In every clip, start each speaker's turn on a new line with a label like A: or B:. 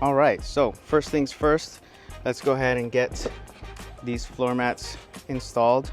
A: All right, so first things first, let's go ahead and get these floor mats installed.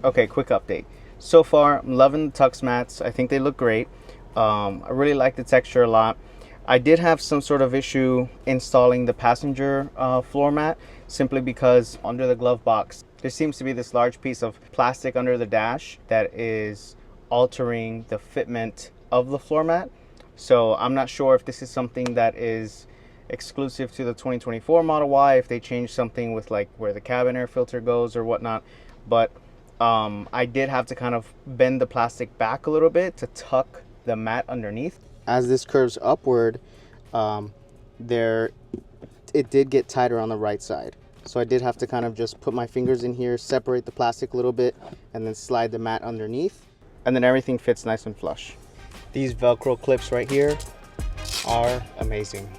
A: Okay, quick update. So far, I'm loving the Tuxmats. I think they look great. I really like the texture a lot. I did have some sort of issue installing the passenger floor mat, simply because under the glove box, there seems to be this large piece of plastic under the dash that is altering the fitment of the floor mat. So I'm not sure if this is something that is exclusive to the 2024 Model Y, if they change something with like where the cabin air filter goes or whatnot. But I did have to kind of bend the plastic back a little bit to tuck the mat underneath. As this curves upward, it did get tighter on the right side. So I did have to kind of just put my fingers in here, separate the plastic a little bit, and then slide the mat underneath. And then everything fits nice and flush. These Velcro clips right here are amazing.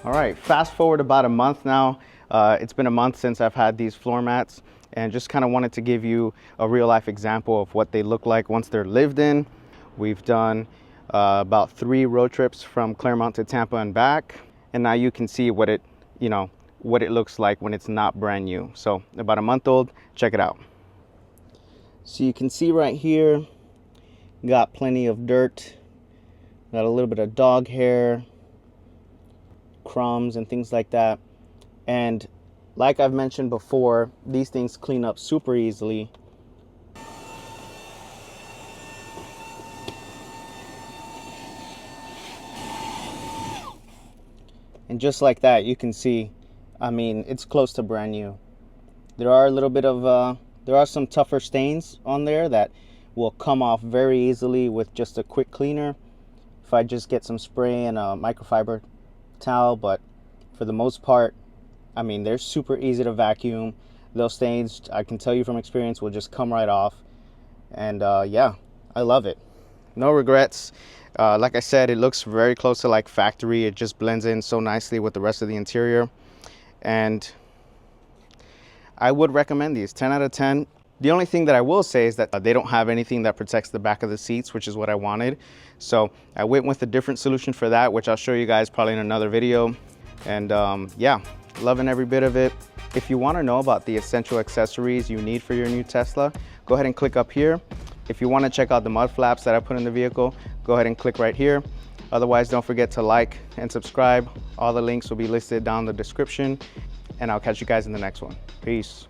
A: All right, fast forward about a month now. It's been a month since I've had these floor mats, and just kind of wanted to give you a real life example of what they look like once they're lived in. We've done about 3 road trips from Claremont to Tampa and back, and now you can see what it, what it looks like when it's not brand new. So about a month old, check it out. So you can see right here, got plenty of dirt, got a little bit of dog hair, crumbs and things like that. And like I've mentioned before, these things clean up super easily. And just like that, you can see, I mean, it's close to brand new. There are a little bit of, there are some tougher stains on there that will come off very easily with just a quick cleaner. If I just get some spray and a microfiber towel, but for the most part, I mean, they're super easy to vacuum. Those stains, I can tell you from experience, will just come right off. And yeah, I love it. No regrets. Like I said, it looks very close to like factory. It just blends in so nicely with the rest of the interior. And I would recommend these, 10 out of 10. The only thing that I will say is that they don't have anything that protects the back of the seats, which is what I wanted. So I went with a different solution for that, which I'll show you guys probably in another video. And yeah, loving every bit of it. If you want to know about the essential accessories you need for your new Tesla, go ahead and click up here. If you want to check out the mud flaps that I put in the vehicle, go ahead and click right here. Otherwise, don't forget to like and subscribe. All the links will be listed down in the description, and I'll catch you guys in the next one. Peace.